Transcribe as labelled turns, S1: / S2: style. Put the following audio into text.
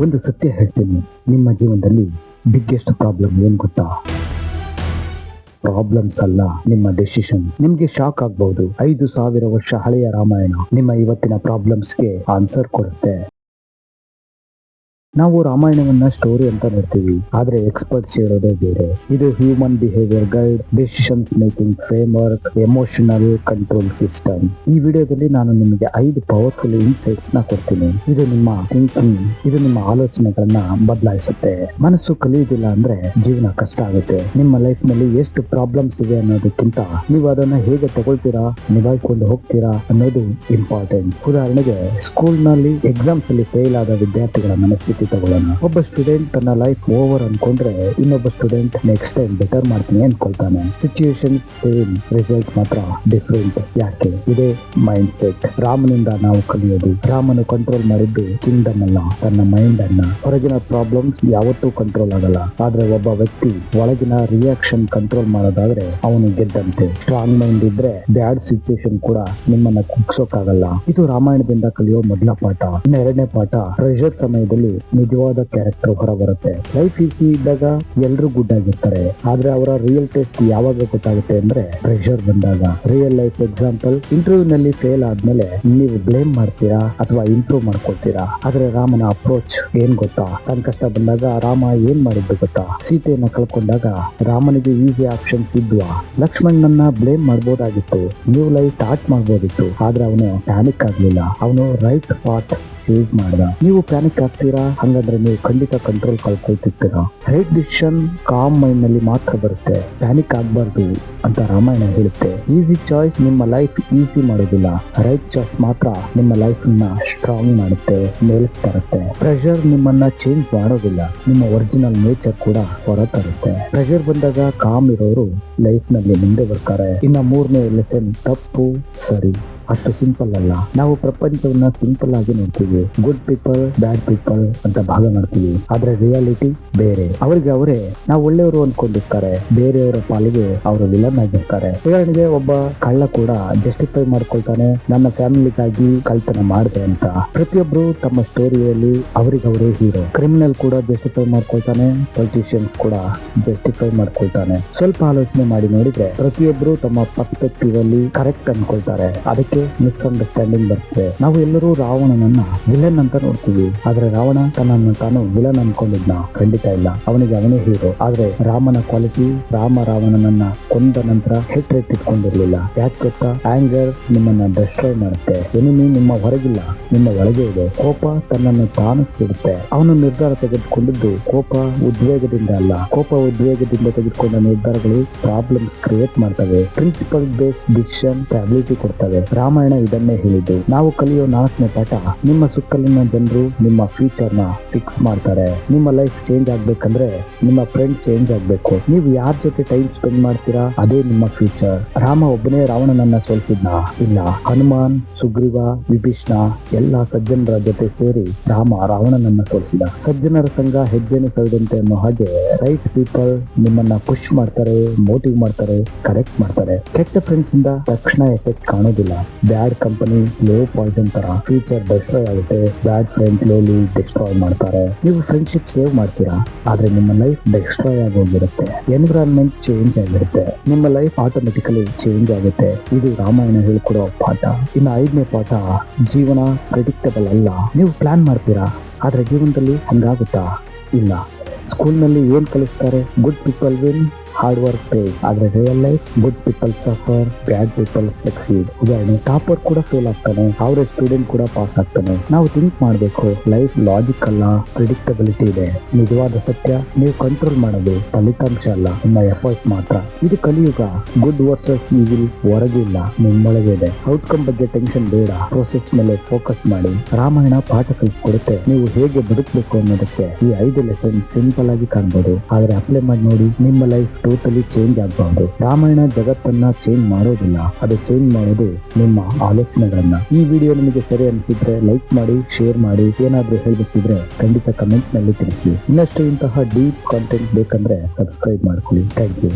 S1: ಒಂದು ಸತ್ಯ ಹೇಳ್ತೀನಿ, ನಿಮ್ಮ ಜೀವನದಲ್ಲಿ ಬಿಗ್ಗೆಸ್ಟ್ ಪ್ರಾಬ್ಲಮ್ ಏನ್ ಗೊತ್ತಾ? ಪ್ರಾಬ್ಲಮ್ಸ್ ಅಲ್ಲ, ನಿಮ್ಮ ಡೆಸಿಷನ್. ನಿಮ್ಗೆ ಶಾಕ್ ಆಗ್ಬಹುದು, 5,000 ವರ್ಷ ಹಳೆಯ ರಾಮಾಯಣ ನಿಮ್ಮ ಇವತ್ತಿನ ಪ್ರಾಬ್ಲಮ್ಸ್ಗೆ ಆನ್ಸರ್ ಕೊಡುತ್ತೆ. ನಾವು ರಾಮಾಯಣವನ್ನ ಸ್ಟೋರಿ ಅಂತ ನೋಡ್ತೀವಿ, ಆದ್ರೆ ಎಕ್ಸ್ಪರ್ಟ್ಸ್ ಹೇಳೋದೇ ಬೇರೆ. ಇದು human behaviour guide, decisions making framework, emotional control system. ಈ ವಿಡಿಯೋದಲ್ಲಿ ನಾನು ನಿಮಗೆ 5 ಪವರ್ಫುಲ್ ಇನ್ಸೈಟ್ಸ್ ನ ಕೊಡ್ತೀನಿ. ಇದು ನಿಮ್ಮ ಥಿಂಕಿಂಗ್, ಇದು ನಿಮ್ಮ ಆಲೋಚನೆಗಳನ್ನ ಬದಲಾಯಿಸುತ್ತೆ. ಮನಸ್ಸು ಕಲಿಯುವುದಿಲ್ಲ ಅಂದ್ರೆ ಜೀವನ ಕಷ್ಟ ಆಗುತ್ತೆ. ನಿಮ್ಮ ಲೈಫ್ ನಲ್ಲಿ ಎಷ್ಟು ಪ್ರಾಬ್ಲಮ್ಸ್ ಇದೆ ಅನ್ನೋದಕ್ಕಿಂತ ನೀವು ಅದನ್ನ ಹೇಗೆ ತಗೊಳ್ತೀರಾ, ನಿಭಾಯಿಸಿಕೊಂಡು ಹೋಗ್ತೀರಾ ಅನ್ನೋದು ಇಂಪಾರ್ಟೆಂಟ್. ಉದಾಹರಣೆಗೆ, ಸ್ಕೂಲ್ ನಲ್ಲಿ ಎಕ್ಸಾಮ್ಸ್ ಅಲ್ಲಿ ಫೇಲ್ ಆದ ವಿದ್ಯಾರ್ಥಿಗಳ ಮನಸ್ಥಿತಿ ತಗೊಳ್ಳೋಣ. ಒಬ್ಬ ಸ್ಟೂಡೆಂಟ್ ತನ್ನ ಲೈಫ್ ಓವರ್ ಅನ್ಕೊಂಡ್ರೆ, ಇನ್ನೊಬ್ಬ ಸ್ಟೂಡೆಂಟ್ ನೆಕ್ಸ್ಟ್ ಟೈಮ್ ಬೆಟರ್ ಮಾಡ್ತೀನಿ ಅನ್ಕೊಳ್ತಾನೆ. ಸಿಚುಯೇಷನ್ ಸೇಮ್, ರಿಸಲ್ಟ್ ಮಾತ್ರ ಡಿಫರೆಂಟ್. ಯಾಕೆ? ಇದೇ ಮೈಂಡ್ ಸೆಟ್. ರಾಮನಿಂದ ನಾವು ಕಲಿಯೋದು, ರಾಮನು ಕಂಟ್ರೋಲ್ ಮಾಡಿದ್ದು ಕಿಂಗ್ಡಮ್ ಅಲ್ಲ, ತನ್ನ ಮೈಂಡ್ ಅನ್ನ. ಹೊರಗಿನ ಪ್ರಾಬ್ಲಮ್ಸ್ ಯಾವತ್ತೂ ಕಂಟ್ರೋಲ್ ಆಗಲ್ಲ, ಆದ್ರೆ ಒಬ್ಬ ವ್ಯಕ್ತಿ ಒಳಗಿನ ರಿಯಾಕ್ಷನ್ ಕಂಟ್ರೋಲ್ ಮಾಡೋದಾದ್ರೆ ಅವನು ಗೆದ್ದಂತೆ. ಸ್ಟ್ರಾಂಗ್ ಮೈಂಡ್ ಇದ್ರೆ ಬ್ಯಾಡ್ ಸಿಚುಯೇಷನ್ ಕೂಡ ನಿಮ್ಮನ್ನ ಕುಗ್ಸೋಕ್ಕಾಗಲ್ಲ. ಇದು ರಾಮಾಯಣದಿಂದ ಕಲಿಯೋ ಮೊದಲ ಪಾಠ. ಇನ್ನು ಎರಡನೇ ಪಾಠ, ಪ್ರೆಷರ್ ಸಮಯದಲ್ಲಿ ನಿಜವಾದ ಕ್ಯಾರೆಕ್ಟರ್ ಹೊರ ಬರುತ್ತೆ. ಲೈಫ್ ಈಸಿ ಇದ್ದಾಗ ಎಲ್ಲರೂ ಗುಡ್ ಆಗಿರ್ತಾರೆ, ಆದ್ರೆ ಅವರ ರಿಯಲ್ ಟೆಸ್ಟ್ ಯಾವಾಗ ಗೊತ್ತಾಗುತ್ತೆ ಅಂದ್ರೆ ಪ್ರೆಷರ್ ಬಂದಾಗ. ರಿಯಲ್ ಲೈಫ್ ಎಕ್ಸಾಂಪಲ್, ಇಂಟರ್ವ್ಯೂ ನಲ್ಲಿ ಫೇಲ್ ಆದ್ಮೇಲೆ ನೀವು ಬ್ಲೇಮ್ ಮಾಡ್ತೀರಾ ಅಥವಾ ಇಂಪ್ರೂವ್ ಮಾಡ್ಕೊಳ್ತೀರಾ? ಆದ್ರೆ ರಾಮನ ಅಪ್ರೋಚ್ ಏನ್ ಗೊತ್ತಾ? ಸಂಕಷ್ಟ ಬಂದಾಗ ರಾಮ ಏನ್ ಮಾಡಿದ್ದು ಗೊತ್ತಾ? ಸೀತೆಯನ್ನ ಕಳ್ಕೊಂಡಾಗ ರಾಮನಿಗೆ ಈಸಿ ಆಪ್ಷನ್ಸ್ ಇದ್ವಾ? ಲಕ್ಷ್ಮಣನನ್ನ ಬ್ಲೇಮ್ ಮಾಡ್ಬೋದಾಗಿತ್ತು, ನ್ಯೂ ಲೈಫ್ ಸ್ಟಾರ್ಟ್ ಮಾಡ್ಬೋದಿತ್ತು, ಆದ್ರೆ ಅವನು ಪ್ಯಾನಿಕ್ ಆಗ್ಲಿಲ್ಲ. ಅವನು ರೈಟ್ ಪಾತ್ ಚೂಸ್ ಮಾಡ್ದ. ನೀವು ಪ್ಯಾನಿಕ್ ಆಗ್ತೀರಾ, ಹಂಗಂದ್ರೆ ನೀವು ಖಂಡಿತ ಕಂಟ್ರೋಲ್ ಕಳ್ಕೊಳ್ತಿರ್ತೀರಾ. ರೈಟ್ ಡಿಸಿಷನ್ ಕಾಮ್ ಮೈಂಡ್ ನಲ್ಲಿ ಮಾತ್ರ ಬರುತ್ತೆ, ಪ್ಯಾನಿಕ್ ಆಗ್ಬಾರ್ದು ಅಂತ ರಾಮಾಯಣ ಹೇಳುತ್ತೆ. ಈಸಿ ಚಾಯ್ಸ್ ನಿಮ್ಮ ಲೈಫ್ ಈಸಿ ಮಾಡೋದಿಲ್ಲ, ರೈಟ್ ಚಾಯ್ಸ್ ಮಾತ್ರ ನಿಮ್ಮ ಲೈಫ್ ನ ಸ್ಟ್ರಾಂಗ್ ಮಾಡುತ್ತೆ, ಮೇಲಕ್ಕೆ ತರುತ್ತೆ. ಪ್ರೆಷರ್ ನಿಮ್ಮನ್ನ ಚೇಂಜ್ ಮಾಡೋದಿಲ್ಲ, ನಿಮ್ಮ ಒರಿಜಿನಲ್ ನೇಚರ್ ಕೂಡ ಹೊರ ತರುತ್ತೆ. ಪ್ರೆಷರ್ ಬಂದಾಗ ಕಾಮ್ ಇರೋರು ಲೈಫ್ ನಲ್ಲಿ ಮುಂದೆ ಬರ್ತಾರೆ. ಇನ್ನ ಮೂರನೇ ಲೆಸನ್, ತಪ್ಪು ಸರಿ ಅಷ್ಟು ಸಿಂಪಲ್ ಅಲ್ಲ. ನಾವು ಪ್ರಪಂಚವನ್ನ ಸಿಂಪಲ್ ಆಗಿ ನೋಡ್ತೀವಿ, ಗುಡ್ ಪೀಪಲ್ ಬ್ಯಾಡ್ ಪೀಪಲ್ ಅಂತ ಭಾಗ ಮಾಡ್ತೀವಿ, ಆದ್ರೆ ರಿಯಾಲಿಟಿ ಬೇರೆ. ಅವರಿಗೆ ಅವರೇ ನಾವು ಒಳ್ಳೆಯವರು ಅನ್ಕೊಂಡಿರ್ತಾರೆ, ಬೇರೆಯವರ ಪಾಲಿಗೆ ಅವರು ವಿಲನ್ ಆಗಿರ್ತಾರೆ. ಉದಾಹರಣೆಗೆ, ಒಬ್ಬ ಕಳ್ಳ ಕೂಡ ಜಸ್ಟಿಫೈ ಮಾಡ್ಕೊಳ್ತಾನೆ, ನನ್ನ ಫ್ಯಾಮಿಲಿಗಾಗಿ ಕಳ್ತನ ಮಾಡಿದೆ ಅಂತ. ಪ್ರತಿಯೊಬ್ರು ತಮ್ಮ ಸ್ಟೋರಿಯಲ್ಲಿ ಅವರಿಗವರೇ ಹೀರೋ. ಕ್ರಿಮಿನಲ್ ಕೂಡ ಜಸ್ಟಿಫೈ ಮಾಡ್ಕೊಳ್ತಾನೆ, ಪೊಲಿಟಿಷಿಯನ್ಸ್ ಕೂಡ ಜಸ್ಟಿಫೈ ಮಾಡ್ಕೊಳ್ತಾನೆ. ಸ್ವಲ್ಪ ಆಲೋಚನೆ ಮಾಡಿ ನೋಡಿದ್ರೆ ಪ್ರತಿಯೊಬ್ರು ತಮ್ಮ ಪರ್ಸ್ಪೆಕ್ಟಿವ್ ಅಲ್ಲಿ ಕರೆಕ್ಟ್ ಅನ್ಕೊಳ್ತಾರೆ, ಅದಕ್ಕೆ ಮಿಸ್ಅಂಡರ್ಸ್ಟ್ಯಾಂಡಿಂಗ್ ಬರ್ತದೆ. ನಾವು ಎಲ್ಲರೂ ರಾವಣನನ್ನ ವಿಲನ್ ಅಂತ ನೋಡ್ತೀವಿ, ಆದ್ರೆ ರಾವಣ ತನ್ನನ್ನು ತಾನು ವಿಲನ್ ಅನ್ಕೊಂಡಿದ್ನ? ಖಂಡಿತ ಇಲ್ಲ, ಅವನಿಗೆ ಅವನೇ ಹೀರೋ. ಆದ್ರೆ ರಾಮನ ಕ್ವಾಲಿಟಿ, ರಾವಣನನ್ನ ಕೊಂದ ನಂತರ ಹೆಟ್ರೇಟ್ ಇಟ್ಕೊಂಡಿರ್ಲಿಲ್ಲ. ಯಾಕೆ ಗೊತ್ತಾ? ಆಂಗರ್ ನಿಮ್ಮನ್ನ ಡಿಸ್ಟ್ರಾಯ್ ಮಾಡುತ್ತೆ. ಎನಿಮಿ ನಿಮ್ಮ ಹೊರಗಿಲ್ಲ, ನಿಮ್ಮ ಒಳಗೆ ಇದೆ. ಕೋಪ ತನ್ನನ್ನು ತಾನು ಸಿಡುತ್ತೆ. ಅವನು ನಿರ್ಧಾರ ತೆಗೆದುಕೊಂಡಿದ್ದು ಕೋಪ ಉದ್ವೇಗದಿಂದ ಅಲ್ಲ. ಕೋಪ ಉದ್ವೇಗದಿಂದ ತೆಗೆದುಕೊಂಡ ನಿರ್ಧಾರಗಳು ಪ್ರಾಬ್ಲಮ್ಸ್ ಕ್ರಿಯೇಟ್ ಮಾಡ್ತವೆ. ಪ್ರಿನ್ಸಿಪಲ್ ಬೇಸ್ಡ್ ಡಿಸಿಷನ್ ಸ್ಟೆಬಿಲಿಟಿ ಕೊಡ್ತವೆ. ರಾಮಾಯಣ ಇದನ್ನೇ ಹೇಳಿದ್ದು. ನಾವು ಕಲಿಯೋ 4ನೇ ಪಾಠ, ನಿಮ್ಮ ಸುತ್ತಲಿನ ಜನರು ನಿಮ್ಮ ಫ್ಯೂಚರ್ ನ ಫಿಕ್ಸ್ ಮಾಡ್ತಾರೆ. ನಿಮ್ಮ ಲೈಫ್ ಚೇಂಜ್ ಆಗ್ಬೇಕಂದ್ರೆ ನಿಮ್ಮ ಫ್ರೆಂಡ್ ಚೇಂಜ್ ಆಗ್ಬೇಕು. ನೀವು ಯಾರ ಜೊತೆ ಟೈಮ್ ಸ್ಪೆಂಡ್ ಮಾಡ್ತೀರಾ ಅದೇ ನಿಮ್ಮ ಫ್ಯೂಚರ್. ರಾಮ ಒಬ್ಬನೇ ರಾವಣನನ್ನ ಸೋಲಿಸಿದ್ನ? ಇಲ್ಲ. ಹನುಮಾನ್, ಸುಗ್ರೀವ, ವಿಭೀಷಣ ಎಲ್ಲ ಸಜ್ಜನರ ಜೊತೆ ಸೇರಿ ರಾವಣನನ್ನ ಸೋಲಿಸಿದ. ಸಜ್ಜನರ ಸಂಘ ಹೆಜ್ಜೆನು ಸರಿದಂತೆ ಅನ್ನೋ ಹಾಗೆ ರೈಟ್ ಪೀಪಲ್ ನಿಮ್ಮನ್ನ ಪುಷ್ ಮಾಡ್ತಾರೆ, ಮೋಟಿವ್ ಮಾಡ್ತಾರೆ, ಕರೆಕ್ಟ್ ಮಾಡ್ತಾರೆ. ಕೆಟ್ಟ ಫ್ರೆಂಡ್ಸ್ ಇಂದ ತಕ್ಷಣ ಎಫೆಕ್ಟ್ ಕಾಣೋದಿಲ್ಲ. ಬ್ಯಾಡ್ ಕಂಪನಿ ಲೋ ಪಾಯ್ಸನ್ ತರ ಫ್ಯೂಚರ್ ಡಿಸ್ಟ್ರಾಯ್ ಆಗುತ್ತೆ. ಬ್ಯಾಡ್ ಫ್ರೆಂಡ್ ಸ್ಲೋಲಿ ಡಿಸ್ಟ್ರಾಯ್ ಮಾಡ್ತಾರೆ. ನೀವು ಫ್ರೆಂಡ್ಶಿಪ್ ಸೇವ್ ಮಾಡ್ತೀರಾ, ಆದ್ರೆ ನಿಮ್ಮ ಲೈಫ್ ಡಿಸ್ಟ್ರಾಯ್ ಆಗೋಗಿರುತ್ತೆ. ಎನ್ವಿರಾನ್ಮೆಂಟ್ ಚೇಂಜ್ ಆಗಿರುತ್ತೆ, ನಿಮ್ಮ ಲೈಫ್ ಆಟೋಮೆಟಿಕಲಿ ಚೇಂಜ್ ಆಗುತ್ತೆ. ಇದು ರಾಮಾಯಣ ಹೇಳ್ಕೊಡೋ ಪಾಠ. ಇನ್ನು 5ನೇ ಪಾಠ, ಜೀವನ ಪ್ರೆಡಿಕ್ಟಬಲ್ ಅಲ್ಲ. ನೀವು ಪ್ಲಾನ್ ಮಾಡ್ತೀರಾ, ಆದ್ರೆ ಜೀವನದಲ್ಲಿ ಹಂಗಾಗುತ್ತಾ? ಇಲ್ಲ. ಸ್ಕೂಲ್ ನಲ್ಲಿ ಏನ್ ಕಲಿಸ್ತಾರೆ? Good people win, hard work pay. ಆದ್ರೆ real life, good people suffer, bad people succeed. ಉದಾಹರಣೆ, ಟಾಪರ್ ಕೂಡ ಫೇಲ್ ಆಗ್ತಾನೆ, ಅವರೇಜ್ ಸ್ಟೂಡೆಂಟ್ ಕೂಡ ಪಾಸ್ ಆಗ್ತಾನೆ. ನಾವು ಥಿಂಕ್ ಮಾಡಬೇಕು, ಲೈಫ್ ಲಾಜಿಕ್ ಅಲ್ಲ, ಪ್ರಿಡಿಕ್ಟಬಿಲಿಟಿ ಇದೆ. ನಿಜವಾದ ಸತ್ಯ, ನೀವು ಕಂಟ್ರೋಲ್ ಮಾಡೋದು ಫಲಿತಾಂಶ ಅಲ್ಲ, ನಿಮ್ಮ ಎಫರ್ಟ್ ಮಾತ್ರ. ಇದು ಕಲಿಯುಗ. ಗುಡ್ ವರ್ಸಸ್ ಈವಿಲ್ ಹೊರಗಿಲ್ಲ, ನಿಮ್ಮೊಳಗೆ ಇದೆ. ಔಟ್ಕಮ್ ಬಗ್ಗೆ ಟೆನ್ಷನ್ ಬೇಡ, ಪ್ರೋಸೆಸ್ ಮೇಲೆ ಫೋಕಸ್ ಮಾಡಿ. ರಾಮಾಯಣ ಪಾಠ ಕಲಿಸ್ಕೊಡುತ್ತೆ, ನೀವು ಹೇಗೆ ಬದುಕಬೇಕು ಅನ್ನೋದಕ್ಕೆ. ಈ 5 ಲೆಸನ್ ಸಿಂಪಲ್ ಆಗಿ ಕಾಣ್ಬೋದು, ಆದ್ರೆ ಅಪ್ಲೈ ಮಾಡಿ ನೋಡಿ, ನಿಮ್ಮ ಲೈಫ್ ಟೋಟಲಿ ಚೇಂಜ್ ಆಗಬಹುದು. ರಾಮಾಯಣ ಜಗತ್ತನ್ನ ಚೇಂಜ್ ಮಾಡೋದಿಲ್ಲ, ಅದು ಚೇಂಜ್ ಮಾಡೋದು ನಿಮ್ಮ ಆಲೋಚನೆಗಳನ್ನ. ಈ ವಿಡಿಯೋ ನಿಮಗೆ ಸರಿ ಅನಿಸಿದ್ರೆ ಲೈಕ್ ಮಾಡಿ, ಶೇರ್ ಮಾಡಿ. ಏನಾದ್ರೂ ಹೇಳ್ಬೇಕಿದ್ರೆ ಖಂಡಿತ ಕಮೆಂಟ್ ನಲ್ಲಿ ತಿಳಿಸಿ. ಇನ್ನಷ್ಟು ಇಂತಹ ಡೀಪ್ ಕಾಂಟೆಂಟ್ ಬೇಕಂದ್ರೆ ಸಬ್ಸ್ಕ್ರೈಬ್ ಮಾಡ್ಕೊಳ್ಳಿ. Thank you.